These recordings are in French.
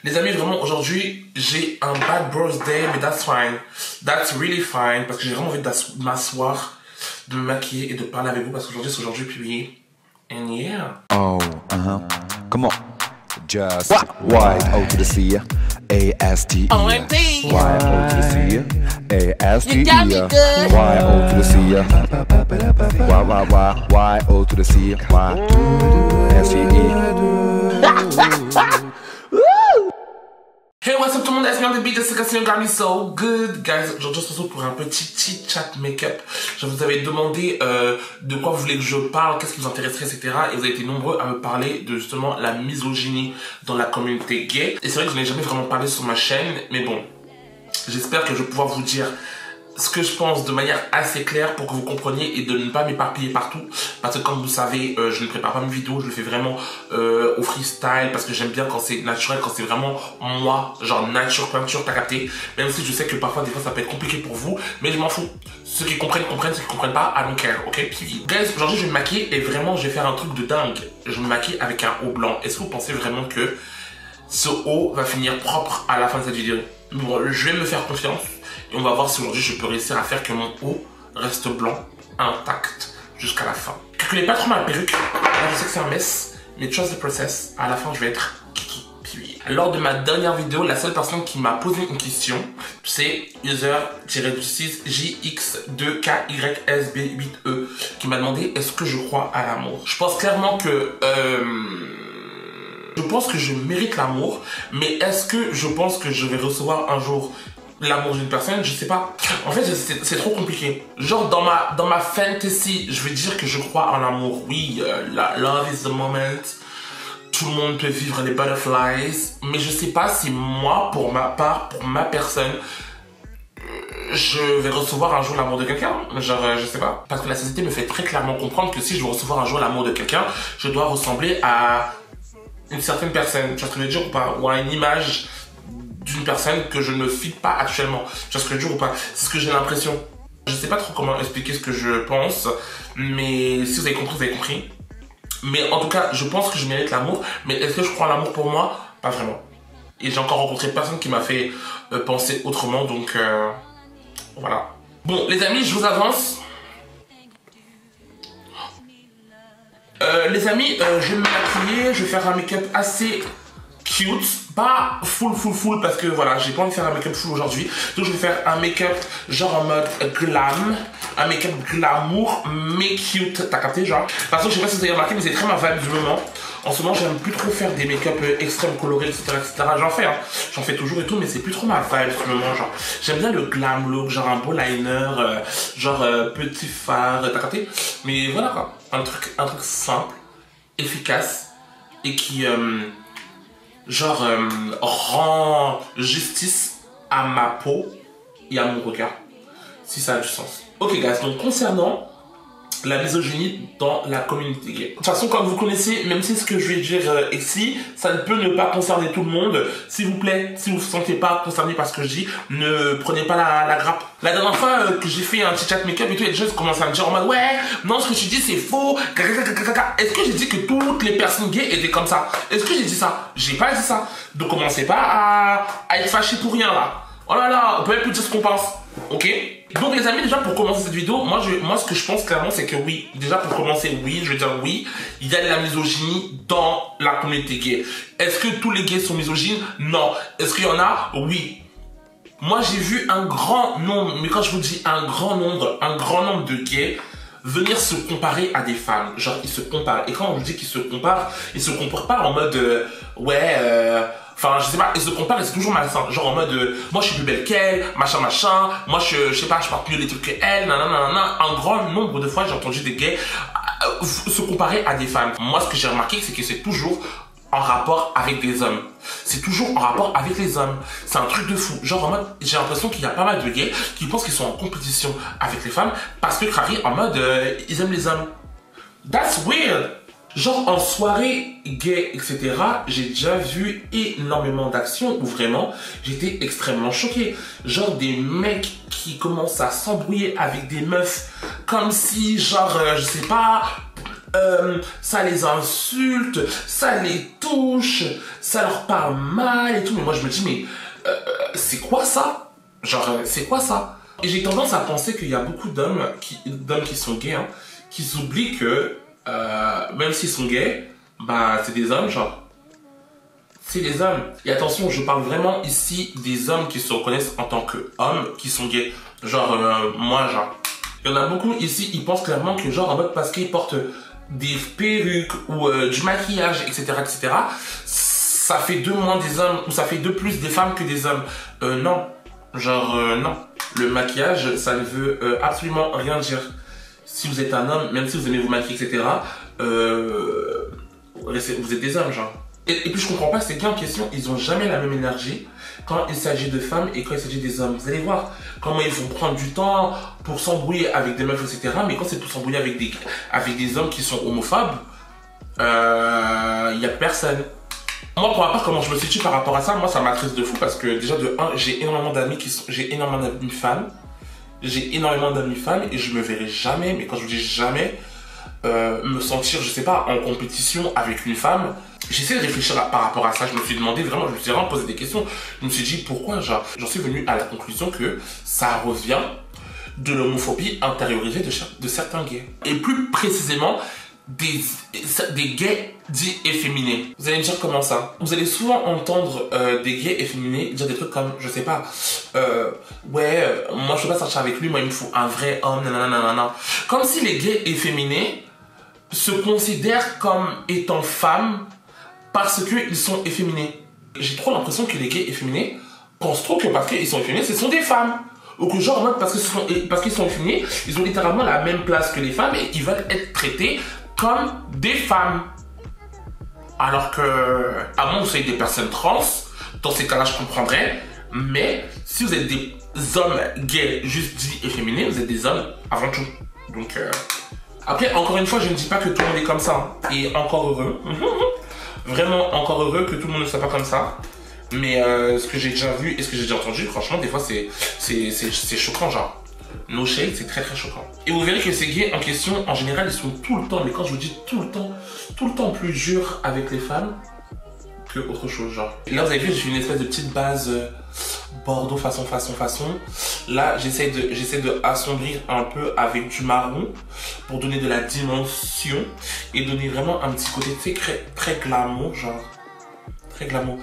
Les amis, vraiment, aujourd'hui, j'ai un bad birthday, mais that's fine. That's really fine, parce que j'ai vraiment envie de m'asseoir, de me maquiller et de parler avec vous, parce qu'aujourd'hui, c'est aujourd'hui publié. And yeah. Oh, come on. Just Y-O to the C, A-S-T-E. OMG. Y-O to the C, A-S-T-E. You got me good. Y-O to the C, Y-O to the C, Y-S-T-E. Hey, what's up tout le monde, SBM de Beat, c'est Cassien, got me so good. Guys, aujourd'hui, on se retrouve pour un petit chat make-up. Je vous avais demandé de quoi vous voulez que je parle, qu'est-ce qui vous intéresserait, etc. Et vous avez été nombreux à me parler de justement la misogynie dans la communauté gay. Et c'est vrai que je n'ai jamais vraiment parlé sur ma chaîne, mais bon, j'espère que je vais pouvoir vous dire ce que je pense de manière assez claire pour que vous compreniez et de ne pas m'éparpiller partout, parce que comme vous savez, je ne prépare pas mes vidéos, je le fais vraiment au freestyle, parce que j'aime bien quand c'est naturel, quand c'est vraiment moi, genre nature, peinture, t'as capté, même si je sais que parfois, des fois, ça peut être compliqué pour vous, mais je m'en fous. Ceux qui comprennent, comprennent, ceux qui comprennent pas, I don't care, ok? Guys, aujourd'hui, je vais me maquiller et vraiment, je vais faire un truc de dingue. Je me maquille avec un haut blanc. Est-ce que vous pensez vraiment que ce haut va finir propre à la fin de cette vidéo? Bon, je vais me faire confiance. Et on va voir si aujourd'hui je peux réussir à faire que mon haut reste blanc, intact, jusqu'à la fin. Calculez pas trop ma perruque. Là, je sais que c'est un mess, mais trust the process. À la fin, je vais être kiki. Puis, lors de ma dernière vidéo, la seule personne qui m'a posé une question, c'est user-6JX2KYSB8E qui m'a demandé est-ce que je crois à l'amour. Je pense clairement que je pense que je mérite l'amour, mais est-ce que je pense que je vais recevoir un jour l'amour d'une personne? Je sais pas. En fait, c'est trop compliqué. Genre, dans ma fantasy, je vais dire que je crois en l'amour. Oui, love is the moment. Tout le monde peut vivre les butterflies. Mais je sais pas si moi, pour ma part, pour ma personne, je vais recevoir un jour l'amour de quelqu'un. Genre, je sais pas. Parce que la société me fait très clairement comprendre que si je veux recevoir un jour l'amour de quelqu'un, je dois ressembler à une certaine personne. Tu vois ce que je veux dire ou pas? Ou à une image d'une personne que je ne fit pas actuellement. Tu vois ce que je veux dire ou pas? C'est ce que j'ai l'impression. Je sais pas trop comment expliquer ce que je pense, mais si vous avez compris, vous avez compris. Mais en tout cas, je pense que je mérite l'amour, mais est-ce que je crois en l'amour pour moi? Pas vraiment. Et j'ai encore rencontré personne qui m'a fait penser autrement, donc voilà. Bon, les amis, je vous avance. Les amis, je vais me maquiller, je vais faire un make-up assez cute, pas full parce que voilà, j'ai pas envie de faire un make-up full aujourd'hui, donc je vais faire un make-up genre en mode glam, un make-up glamour mais cute, t'as capté genre. Parce que je sais pas si vous avez remarqué, mais c'est très ma vibe du moment. En ce moment, j'aime plus trop faire des make-up extrêmes colorés, etc. J'en fais, hein. J'en fais toujours et tout, mais c'est plus trop ma vibe du moment, genre. J'aime bien le glam look, genre un beau liner, genre petit fard, t'as capté. Mais voilà quoi, un truc simple, efficace et qui genre rend justice à ma peau et à mon regard, si ça a du sens. Ok guys, donc concernant la misogynie dans la communauté gay. De toute façon, comme vous connaissez, même si ce que je vais dire ici, ça ne peut ne pas concerner tout le monde. S'il vous plaît, si vous ne vous sentez pas concerné par ce que je dis, ne prenez pas la grappe. La dernière fois que j'ai fait un petit chat make-up et tout, il y a des gens qui commencent à me dire en mode ouais, non, ce que tu dis c'est faux. Est-ce que j'ai dit que toutes les personnes gays étaient comme ça? Est-ce que j'ai dit ça? J'ai pas dit ça. Donc commencez pas à être fâché pour rien là. Oh là là, on peut même plus dire ce qu'on pense. Ok? Donc les amis, déjà pour commencer cette vidéo, moi ce que je pense clairement c'est que oui, déjà pour commencer, oui, je veux dire oui, il y a de la misogynie dans la communauté gay. Est-ce que tous les gays sont misogynes? Non. Est-ce qu'il y en a? Oui. Moi j'ai vu un grand nombre, mais quand je vous dis un grand nombre de gays venir se comparer à des femmes. Genre ils se comparent. Et quand on dit qu'ils se comparent, ils se comparent pas en mode enfin, je sais pas, ils se comparent et c'est toujours malsain. Genre en mode, moi je suis plus belle qu'elle, machin. Moi je sais pas, je porte mieux les trucs qu'elle, nanana. Un grand nombre de fois, j'ai entendu des gays se comparer à des femmes. Moi, ce que j'ai remarqué, c'est que c'est toujours en rapport avec des hommes. C'est toujours en rapport avec les hommes. C'est un truc de fou. Genre en mode, j'ai l'impression qu'il y a pas mal de gays qui pensent qu'ils sont en compétition avec les femmes parce que Crary, en mode, ils aiment les hommes. That's weird. Genre en soirée gay, etc., j'ai déjà vu énormément d'actions où vraiment j'étais extrêmement choqué. Genre des mecs qui commencent à s'embrouiller avec des meufs comme si, genre, je sais pas, ça les insulte, ça les touche, ça leur parle mal et tout. Mais moi je me dis, mais c'est quoi ça? Genre, c'est quoi ça? Et j'ai tendance à penser qu'il y a beaucoup d'hommes qui sont gays, hein, qui s'oublient que même s'ils sont gays, bah c'est des hommes, genre. C'est des hommes. Et attention, je parle vraiment ici des hommes qui se reconnaissent en tant qu'hommes, qui sont gays. Genre, moi, genre. Il y en a beaucoup ici, ils pensent clairement que genre, en mode parce qu'ils portent des perruques ou du maquillage, etc., etc., ça fait de moins des hommes, ou ça fait de plus des femmes que des hommes. Non. Genre, non. Le maquillage, ça ne veut absolument rien dire. Si vous êtes un homme, même si vous aimez vous maquiller, etc., vous êtes des hommes, genre. Et puis je comprends pas, ces gars en question, ils ont jamais la même énergie quand il s'agit de femmes et quand il s'agit des hommes. Vous allez voir comment ils vont prendre du temps pour s'embrouiller avec des meufs, etc. Mais quand c'est pour s'embrouiller avec des hommes qui sont homophobes, il y a personne. Moi, pour ma part, comment je me situe par rapport à ça, moi ça m'attriste de fou parce que déjà de 1, j'ai énormément d'amis femmes. J'ai énormément d'amis femmes et je me verrai jamais, mais quand je vous dis jamais, me sentir, je sais pas, en compétition avec une femme. J'essaie de réfléchir par rapport à ça. Je me suis demandé vraiment, je me suis vraiment posé des questions. Je me suis dit pourquoi, genre, j'en suis venu à la conclusion que ça revient de l'homophobie intériorisée de certains gays. Et plus précisément, des gays dits efféminés. Vous allez me dire comment ça? Vous allez souvent entendre des gays efféminés dire des trucs comme, je sais pas, ouais, moi je peux pas sortir avec lui, moi il me faut un vrai homme, nanana. Comme si les gays efféminés se considèrent comme étant femmes parce qu'ils sont efféminés. J'ai trop l'impression que les gays efféminés pensent trop que parce qu'ils sont efféminés, ce sont des femmes. Ou que genre, parce qu'ils sont efféminés, ils ont littéralement la même place que les femmes et ils veulent être traités comme des femmes. Alors que, à moins que vous soyez des personnes trans, dans ces cas-là, je comprendrais. Mais si vous êtes des hommes gays juste dits efféminés, vous êtes des hommes avant tout. Donc, après, encore une fois, je ne dis pas que tout le monde est comme ça. Hein. Et encore heureux. Vraiment encore heureux que tout le monde ne soit pas comme ça. Mais ce que j'ai déjà vu et ce que j'ai déjà entendu, franchement, des fois, c'est choquant, genre. No shade, c'est très très choquant. Et vous verrez que ces gays en question, en général, ils sont tout le temps, mais quand je vous dis tout le temps plus durs avec les femmes que autre chose, genre. Et là, vous avez vu, j'ai fait une espèce de petite base bordeaux façon. Là, j'essaie de assombrir un peu avec du marron pour donner de la dimension et donner vraiment un petit côté, tu sais, très glamour, genre. Très glamour.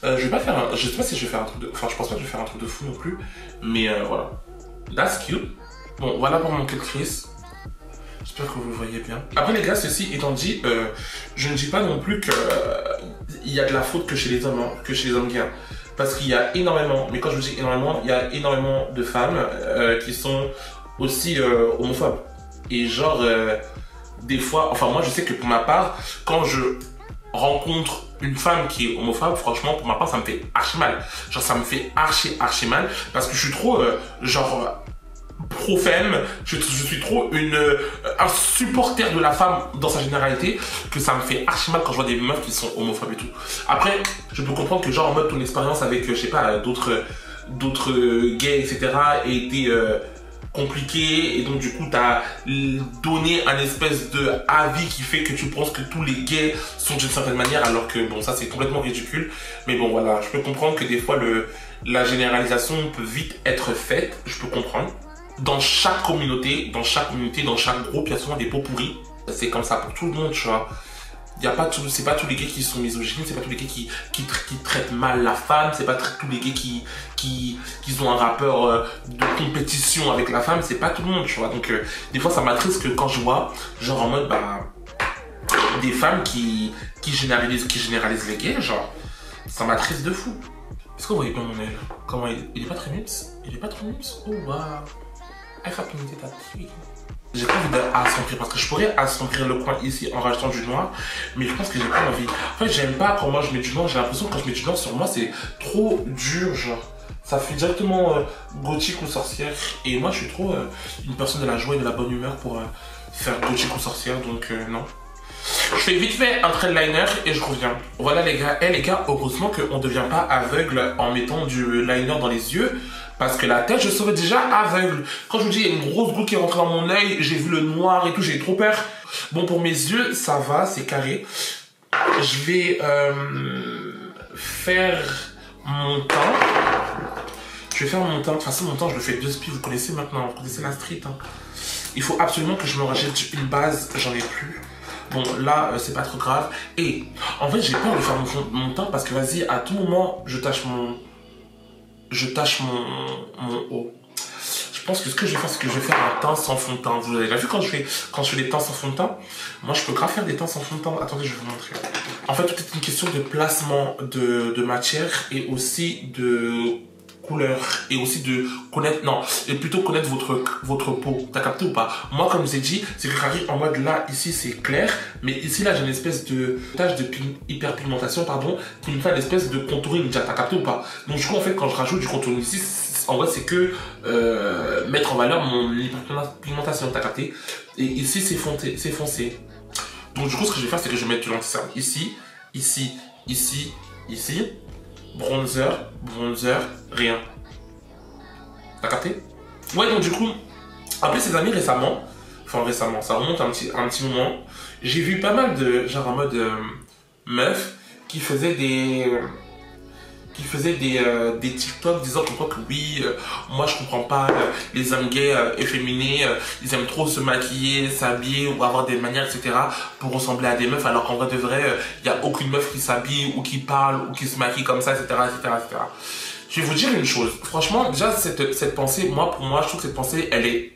Je vais pas faire je sais pas si je vais faire un truc de... Enfin, je pense pas que je vais faire un truc de fou non plus. Mais voilà. That's cute. Bon, voilà pour mon cut crease. J'espère que vous le voyez bien. Après les gars, ceci étant dit, je ne dis pas non plus que il y a de la faute que chez les hommes, hein, que chez les hommes gays. Parce qu'il y a énormément, mais quand je vous dis énormément, il y a énormément de femmes qui sont aussi homophobes. Et genre, des fois, enfin moi je sais que pour ma part, quand je rencontre une femme qui est homophobe, franchement pour ma part ça me fait archi mal. Genre ça me fait archi mal parce que je suis trop genre pro-femme, je suis trop un supporter de la femme dans sa généralité, que ça me fait archi mal quand je vois des meufs qui sont homophobes et tout. Après, je peux comprendre que genre en mode ton expérience avec, je sais pas, d'autres gays, etc. était compliqué et donc du coup t'as donné un espèce de avis qui fait que tu penses que tous les gays sont d'une certaine manière alors que bon ça c'est complètement ridicule, mais bon voilà, je peux comprendre que des fois la généralisation peut vite être faite, je peux comprendre. Dans chaque communauté, dans chaque groupe, il y a souvent des pots pourris. C'est comme ça pour tout le monde, tu vois. C'est pas tous les gays qui sont misogynes, c'est pas tous les gays qui traitent mal la femme, c'est pas tous les gays qui ont un rapport de compétition avec la femme, c'est pas tout le monde, tu vois. Donc des fois ça m'attriste que quand je vois, genre en mode bah des femmes qui généralisent les gays, genre ça m'attriste de fou. Est-ce que vous voyez bien mon œil? Comment il est pas très mimes? Il est pas trop mimes? Oh waouh! J'ai pas envie d'assombrir parce que je pourrais assombrir le coin ici en rajoutant du noir, mais je pense que j'ai pas envie. En fait, j'aime pas quand moi je mets du noir, j'ai l'impression que quand je mets du noir sur moi c'est trop dur, genre. Ça fait directement gothique ou sorcière, et moi je suis trop une personne de la joie et de la bonne humeur pour faire gothique ou sorcière, donc non. Je fais vite fait un trail liner et je reviens. Voilà les gars, heureusement qu'on ne devient pas aveugle en mettant du liner dans les yeux. Parce que la tête, je serais déjà aveugle. Quand je vous dis, il y a une grosse goutte qui est rentrée dans mon œil, j'ai vu le noir et tout, j'ai eu trop peur. Bon, pour mes yeux, ça va, c'est carré. Je vais faire mon teint. Je vais faire mon teint. De toute façon, mon teint, je le fais 2 spies. Vous connaissez maintenant, vous connaissez la street. Hein. Il faut absolument que je me rachète une base, j'en ai plus. Bon, là, c'est pas trop grave. Et en fait, j'ai peur de faire mon teint parce que vas-y, à tout moment, je tâche mon haut. Je pense que ce que je vais faire, c'est que je vais faire un teint sans fond de teint. Vous avez déjà vu quand je fais des teints sans fond de teint? Moi, je peux grave faire des teints sans fond de teint. Attendez, je vais vous montrer. En fait, tout est une question de placement de matière et aussi de couleur et aussi de connaître, non, et plutôt connaître votre peau. T'as capté ou pas? Moi, comme je vous ai dit, c'est que Harry, en mode là, ici, c'est clair, mais ici, là, j'ai une espèce de tache de hyperpigmentation, pardon, qui me fait une espèce de contouring. T'as capté ou pas? Donc, du coup, en fait, quand je rajoute du contouring ici, en vrai, c'est que mettre en valeur mon hyperpigmentation. T'as capté? Et ici, c'est foncé. Donc, du coup, ce que je vais faire, c'est que je vais mettre de l'anti-cerne ici, ici, ici, ici. Bronzer, rien. T'as capté? Ouais, donc du coup, après ces amis récemment, ça remonte un petit moment, j'ai vu pas mal de, genre en mode meufs qui faisaient des TikTok disant comme quoi que oui, moi je comprends pas les hommes gays efféminés, ils aiment trop se maquiller, s'habiller ou avoir des manières, etc. pour ressembler à des meufs, alors qu'en vrai de vrai, il n'y a aucune meuf qui s'habille ou qui parle ou qui se maquille comme ça, etc. etc. Je vais vous dire une chose, franchement, déjà cette pensée, pour moi, je trouve que cette pensée, elle est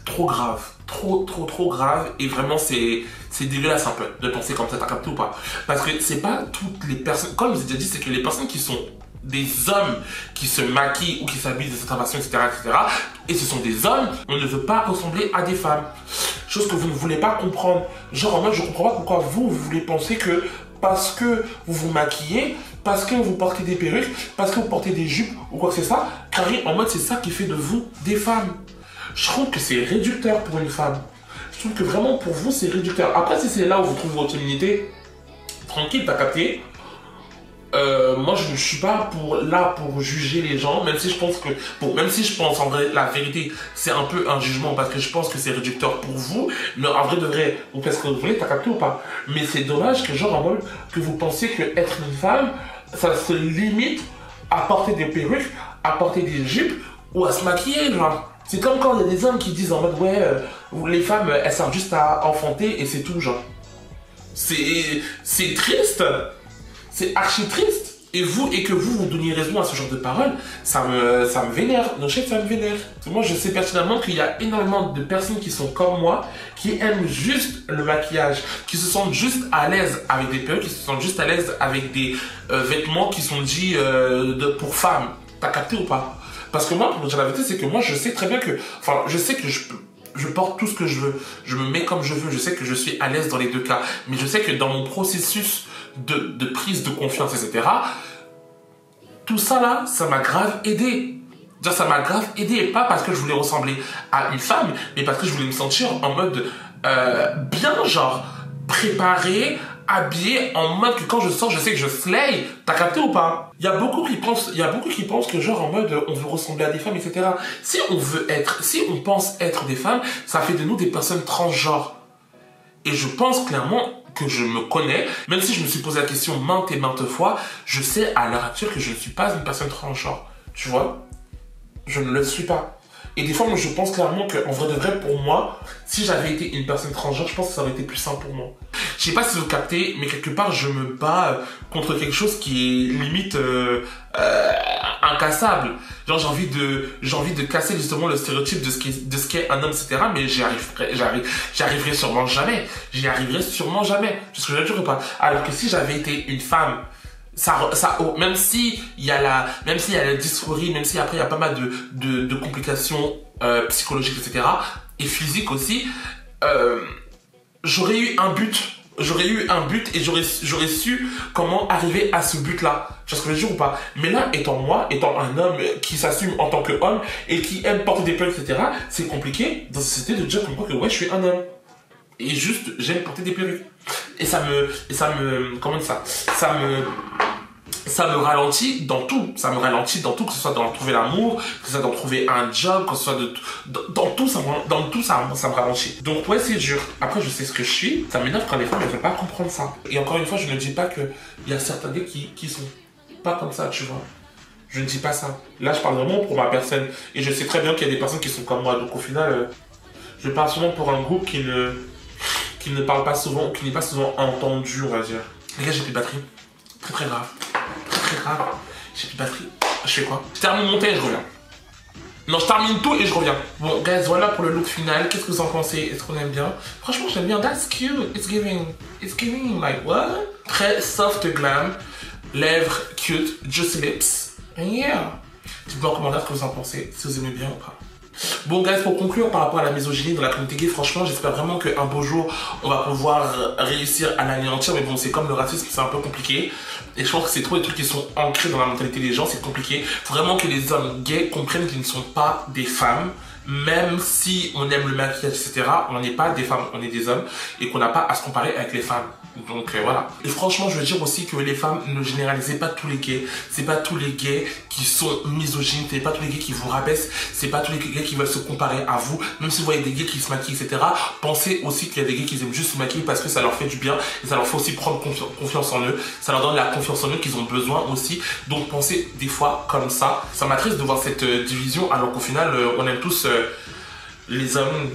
trop grave. Trop grave, et vraiment c'est dégueulasse un peu de penser comme ça, t'as capté ou pas? Parce que c'est pas toutes les personnes, comme je vous ai déjà dit, c'est que les personnes qui sont des hommes qui se maquillent ou qui s'habillent de cette façon, etc., et ce sont des hommes, on ne veut pas ressembler à des femmes. Chose que vous ne voulez pas comprendre. Genre en mode, je comprends pas pourquoi vous voulez penser que parce que vous vous maquillez, parce que vous portez des perruques, parce que vous portez des jupes ou quoi que c'est ça, car en mode c'est ça qui fait de vous des femmes. Je trouve que c'est réducteur pour une femme. Je trouve que vraiment pour vous c'est réducteur. Après si c'est là où vous trouvez votre féminité, tranquille, t'as capté. Moi je ne suis pas là pour juger les gens, même si je pense en vrai la vérité c'est un peu un jugement parce que je pense que c'est réducteur pour vous, mais en vrai de vrai vous faites ce que vous voulez, t'as capté ou pas? Mais c'est dommage que genre en mode que vous pensiez que être une femme ça se limite à porter des perruques, à porter des jupes ou à se maquiller, genre. C'est comme quand il y a des hommes qui disent en mode ouais, les femmes elles servent juste à enfanter et c'est tout, genre. C'est triste, c'est archi triste. Et que vous donniez raison à ce genre de paroles, ça me vénère. Non, je sais que ça me vénère. Moi, je sais personnellement qu'il y a énormément de personnes qui sont comme moi, qui aiment juste le maquillage, qui se sentent juste à l'aise avec des perruques, qui se sentent juste à l'aise avec des vêtements qui sont dits pour femmes. T'as capté ou pas? Parce que moi, pour dire la vérité, c'est que moi, je sais très bien que... Enfin, je sais que je porte tout ce que je veux. Je me mets comme je veux. Je sais que je suis à l'aise dans les deux cas. Mais je sais que dans mon processus de prise de confiance, etc., tout ça là, ça m'a grave aidé. Genre, ça m'a grave aidé. Pas parce que je voulais ressembler à une femme, mais parce que je voulais me sentir en mode bien, genre, préparé, habillé, en mode que quand je sors, je sais que je slay. T'as capté ou pas? Il y a beaucoup qui pensent que genre en mode on veut ressembler à des femmes, etc. Si on pense être des femmes, ça fait de nous des personnes transgenres. Et je pense clairement que je me connais, même si je me suis posé la question maintes et maintes fois, je sais à l'heure actuelle que je ne suis pas une personne transgenre. Tu vois? Je ne le suis pas. Et des fois, moi, je pense clairement qu'en vrai de vrai, pour moi, si j'avais été une personne transgenre, je pense que ça aurait été plus simple pour moi. Je sais pas si vous captez, mais quelque part, je me bats contre quelque chose qui est limite incassable. Genre, j'ai envie de casser justement le stéréotype de ce qu'est un homme, etc. Mais j'y arriverai sûrement jamais. J'y arriverai sûrement jamais. Parce que je ne dirais pas. Alors que si j'avais été une femme, même s'il y a la dysphorie, même si après il y a pas mal de complications psychologiques, etc. et physiques aussi, j'aurais eu un but et j'aurais su comment arriver à ce but-là. Tu vois ce que je veux dire ou pas? Mais là, étant un homme qui s'assume en tant qu'homme et qui aime porter des perruques, etc., c'est compliqué dans cette société de dire comme quoi que ouais, je suis un homme. Et juste, j'aime porter des perruques. Et ça me ça me ralentit dans tout. Ça me ralentit dans tout, que ce soit dans trouver l'amour, que ce soit dans trouver un job, que ce soit dans tout, ça me ralentit. Donc ouais, c'est dur. Après, je sais ce que je suis. Ça m'énerve quand les femmes, elles veulent pas comprendre ça. Et encore une fois, je ne dis pas qu'il y a certains gars qui sont pas comme ça, tu vois. Je ne dis pas ça. Là, je parle vraiment pour ma personne. Et je sais très bien qu'il y a des personnes qui sont comme moi. Donc au final, je parle souvent pour un groupe qui ne parle pas souvent, ou qui n'est pas souvent entendu, on va dire. Les gars, j'ai plus de batterie. Très très grave. Très très grave. J'ai plus de batterie. Je fais quoi? Je termine mon thé et je reviens. Non, je termine tout et je reviens. Bon, guys, voilà pour le look final. Qu'est-ce que vous en pensez? Est-ce qu'on aime bien? Franchement, j'aime bien. That's cute. It's giving like what? Très soft glam. Lèvres cute. Juicy lips. And yeah. Dites-moi en commentaire ce que vous en pensez. Si vous aimez bien ou pas. Bon guys, pour conclure par rapport à la misogynie dans la communauté gay, franchement j'espère vraiment qu'un beau jour on va pouvoir réussir à l'anéantir, mais bon c'est comme le racisme, c'est un peu compliqué et je pense que c'est trop des trucs qui sont ancrés dans la mentalité des gens, c'est compliqué. Faut vraiment que les hommes gays comprennent qu'ils ne sont pas des femmes, même si on aime le maquillage etc, on n'est pas des femmes, on est des hommes et qu'on n'a pas à se comparer avec les femmes. Donc voilà. Et franchement, je veux dire aussi que les femmes, ne généralisez pas tous les gays. C'est pas tous les gays qui sont misogynes, c'est pas tous les gays qui vous rabaissent, c'est pas tous les gays qui veulent se comparer à vous. Même si vous voyez des gays qui se maquillent, etc. Pensez aussi qu'il y a des gays qui aiment juste se maquiller parce que ça leur fait du bien et ça leur fait aussi prendre confiance en eux. Ça leur donne la confiance en eux qu'ils ont besoin aussi. Donc pensez des fois comme ça. Ça m'attriste de voir cette division alors qu'au final, on aime tous les hommes.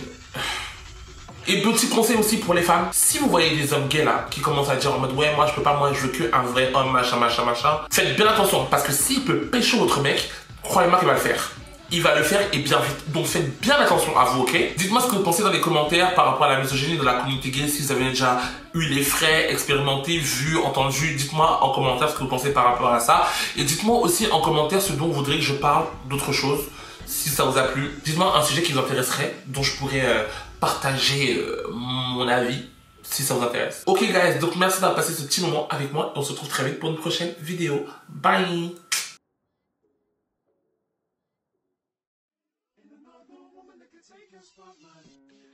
Et petit conseil aussi pour les femmes, si vous voyez des hommes gays là qui commencent à dire en mode ouais moi je peux pas, moi je veux que un vrai homme machin, faites bien attention parce que s'il peut pécho votre mec, croyez-moi qu'il va le faire. Il va le faire et bien vite. Donc faites bien attention à vous, ok? Dites-moi ce que vous pensez dans les commentaires par rapport à la misogynie dans la communauté gay, si vous avez déjà eu les frais, expérimenté, vu, entendu. Dites-moi en commentaire ce que vous pensez par rapport à ça. Et dites-moi aussi en commentaire ce dont vous voudriez que je parle d'autre chose. Si ça vous a plu, dites-moi un sujet qui vous intéresserait, dont je pourrais partager mon avis, si ça vous intéresse. Ok guys, donc merci d'avoir passé ce petit moment avec moi. On se retrouve très vite pour une prochaine vidéo. Bye! Take a spotlight.